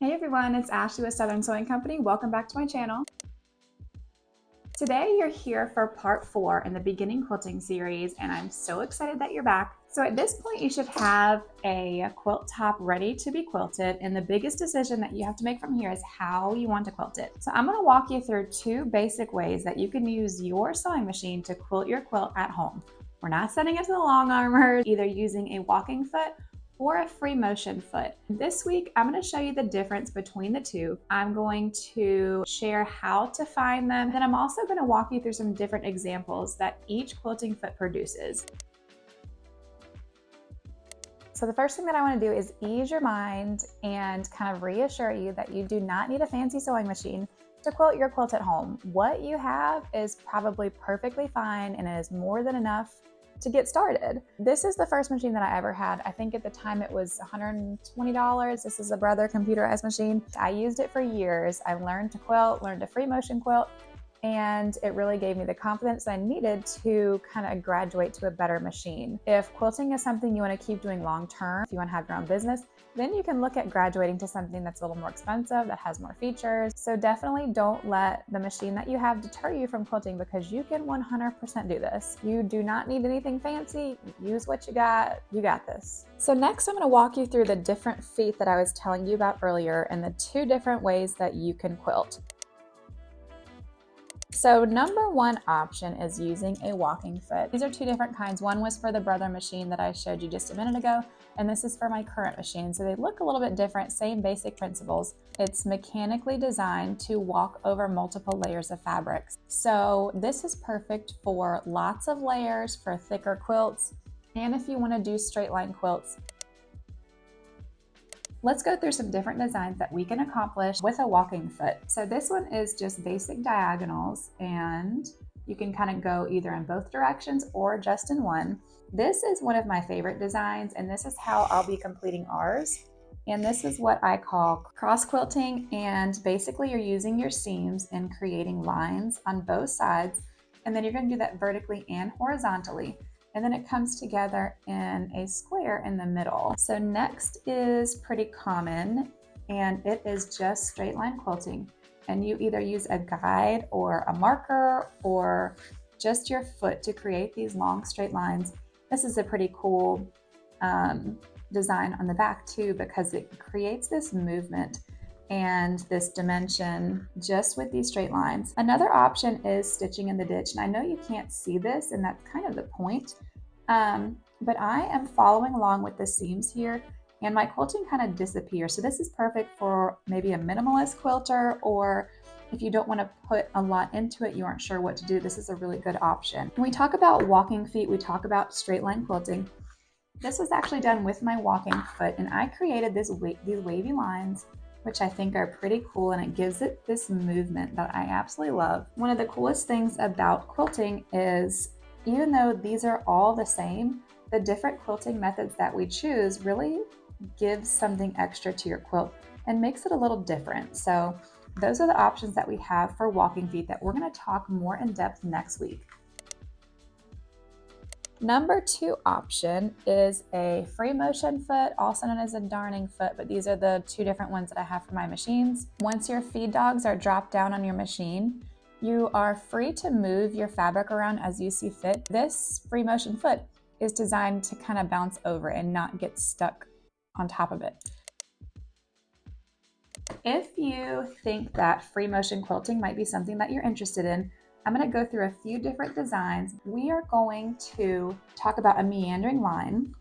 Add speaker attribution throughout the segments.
Speaker 1: Hey everyone, it's Ashley with Southern Sewing Company. Welcome back to my channel. Today you're here for part 4 in the Beginning Quilting Series, and I'm so excited that you're back. So at this point you should have a quilt top ready to be quilted, and the biggest decision that you have to make from here is how you want to quilt it. So I'm going to walk you through 2 basic ways that you can use your sewing machine to quilt your quilt at home. We're not setting it to the long armors, either using a walking foot or a free motion foot. This week, I'm going to show you the difference between the two. I'm going to share how to find them. Then I'm also going to walk you through some different examples that each quilting foot produces. So the first thing that I want to do is ease your mind and kind of reassure you that you do not need a fancy sewing machine to quilt your quilt at home. What you have is probably perfectly fine, and it is more than enough to get started. This is the first machine that I ever had. I think at the time it was $120. This is a Brother computerized machine. I used it for years. I learned to quilt, learned to free motion quilt, and it really gave me the confidence I needed to kind of graduate to a better machine. If quilting is something you want to keep doing long term, if you want to have your own business, then you can look at graduating to something that's a little more expensive, that has more features. So definitely don't let the machine that you have deter you from quilting, because you can 100% do this. You do not need anything fancy. Use what you got this. So next I'm going to walk you through the different feet that I was telling you about earlier and the 2 different ways that you can quilt. So number 1 option is using a walking foot. These are 2 different kinds. One was for the Brother machine that I showed you just a minute ago, and this is for my current machine. So they look a little bit different, same basic principles. It's mechanically designed to walk over multiple layers of fabrics. So this is perfect for lots of layers, for thicker quilts, and if you want to do straight line quilts. Let's go through some different designs that we can accomplish with a walking foot. So this one is just basic diagonals, and you can kind of go either in both directions or just in one. This is one of my favorite designs, and this is how I'll be completing ours. And this is what I call cross quilting, and basically you're using your seams and creating lines on both sides, and then you're going to do that vertically and horizontally. And then it comes together in a square in the middle. So next is pretty common, and it is just straight line quilting. And you either use a guide or a marker or just your foot to create these long straight lines. This is a pretty cool design on the back too, because it creates this movement and this dimension just with these straight lines. Another option is stitching in the ditch. And I know you can't see this, and that's kind of the point. But I am following along with the seams here, and my quilting kind of disappears. So this is perfect for maybe a minimalist quilter, or if you don't want to put a lot into it, you aren't sure what to do, this is a really good option. When we talk about walking feet, we talk about straight line quilting. This was actually done with my walking foot, and I created these wavy lines, which I think are pretty cool, and it gives it this movement that I absolutely love. One of the coolest things about quilting is, even though these are all the same, the different quilting methods that we choose really gives something extra to your quilt and makes it a little different. So those are the options that we have for walking feet that we're going to talk more in depth next week. Number 2 option is a free motion foot, also known as a darning foot, but these are the 2 different ones that I have for my machines. Once your feed dogs are dropped down on your machine, you are free to move your fabric around as you see fit. This free motion foot is designed to kind of bounce over and not get stuck on top of it. If you think that free motion quilting might be something that you're interested in, I'm going to go through a few different designs. We are going to talk about a meandering line,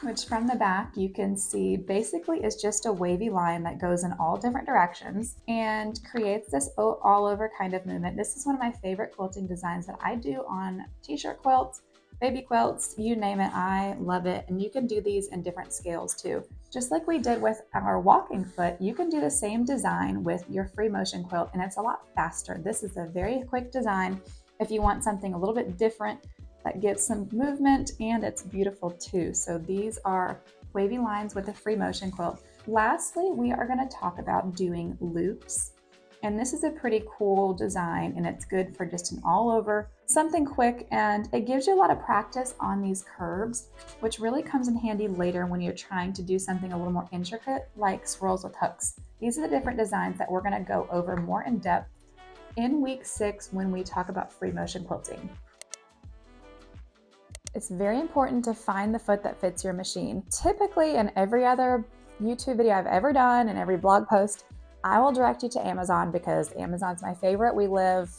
Speaker 1: which from the back you can see basically is just a wavy line that goes in all different directions and creates this all over kind of movement. This is one of my favorite quilting designs that I do on t-shirt quilts, baby quilts, you name it, I love it. And you can do these in different scales too. Just like we did with our walking foot, you can do the same design with your free motion quilt, and it's a lot faster. This is a very quick design if you want something a little bit different that gives some movement, and it's beautiful too. So these are wavy lines with a free motion quilt. Lastly, we are going to talk about doing loops And this is a pretty cool design, and it's good for just an all over, something quick, and it gives you a lot of practice on these curves, which really comes in handy later when you're trying to do something a little more intricate like swirls with hooks. These are the different designs that we're going to go over more in depth in week 6 when we talk about free motion quilting. It's very important to find the foot that fits your machine. Typically, in every other YouTube video I've ever done and every blog post, I will direct you to Amazon because Amazon's my favorite. We live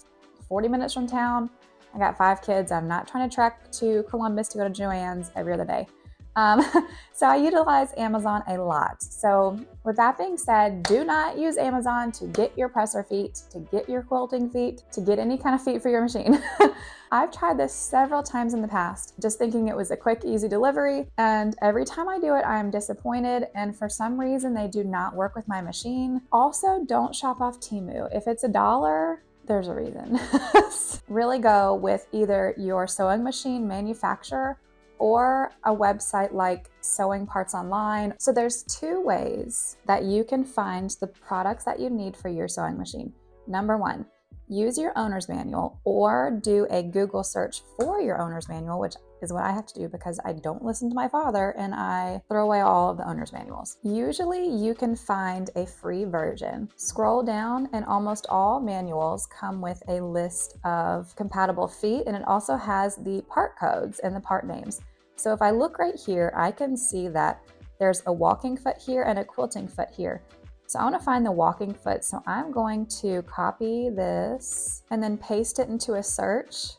Speaker 1: 40 minutes from town. I got 5 kids. I'm not trying to trek to Columbus to go to Joann's every other day. So I utilize Amazon a lot. So with that being said, do not use Amazon to get your presser feet, to get your quilting feet, to get any kind of feet for your machine. I've tried this several times in the past, just thinking it was a quick, easy delivery. And every time I do it, I am disappointed. And for some reason, they do not work with my machine. Also, don't shop off Temu. If it's $1, there's a reason. Really go with either your sewing machine manufacturer or a website like Sewing Parts Online. So there's 2 ways that you can find the products that you need for your sewing machine. Number 1, use your owner's manual or do a Google search for your owner's manual, which is what I have to do because I don't listen to my father and I throw away all of the owner's manuals. Usually you can find a free version. Scroll down and almost all manuals come with a list of compatible feet, and it also has the part codes and the part names. So if I look right here, I can see that there's a walking foot here and a quilting foot here. So I want to find the walking foot. So I'm going to copy this and then paste it into a search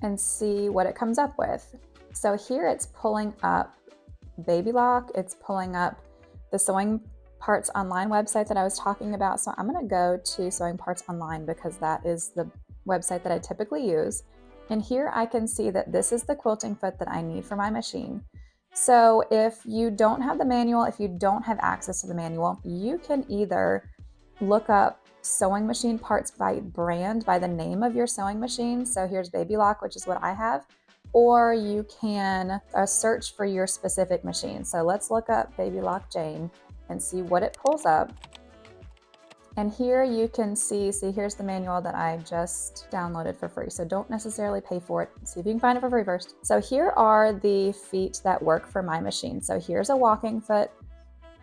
Speaker 1: and see what it comes up with. So here it's pulling up Baby Lock. It's pulling up the Sewing Parts Online website that I was talking about. So I'm going to go to Sewing Parts Online because that is the website that I typically use. And here I can see that this is the quilting foot that I need for my machine. So if you don't have the manual, if you don't have access to the manual, you can either look up sewing machine parts by brand, by the name of your sewing machine. So here's Baby Lock, which is what I have. Or you can search for your specific machine. So let's look up Baby Lock Jane and see what it pulls up. And here you can see here's the manual that I just downloaded for free. So don't necessarily pay for it. See if you can find it for free first. So here are the feet that work for my machine. So here's a walking foot,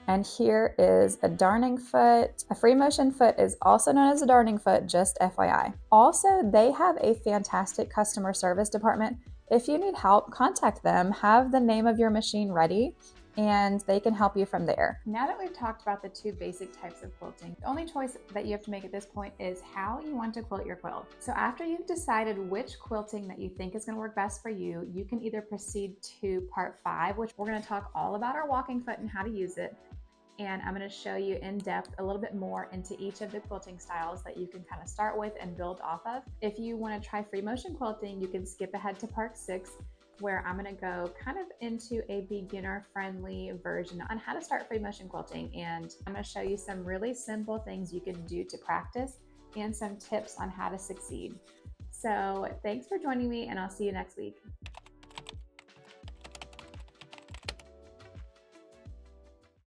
Speaker 1: and here is a darning foot. A free motion foot is also known as a darning foot, just FYI. Also, they have a fantastic customer service department. If you need help, contact them. Have the name of your machine ready, and they can help you from there. Now that we've talked about the 2 basic types of quilting, the only choice that you have to make at this point is how you want to quilt your quilt. So after you've decided which quilting that you think is going to work best for you, you can either proceed to part 5, which we're going to talk all about our walking foot and how to use it. And I'm going to show you in depth a little bit more into each of the quilting styles that you can kind of start with and build off of. If you want to try free motion quilting, you can skip ahead to part 6, where I'm going to go kind of into a beginner friendly version on how to start free motion quilting. And I'm going to show you some really simple things you can do to practice and some tips on how to succeed. So thanks for joining me, and I'll see you next week.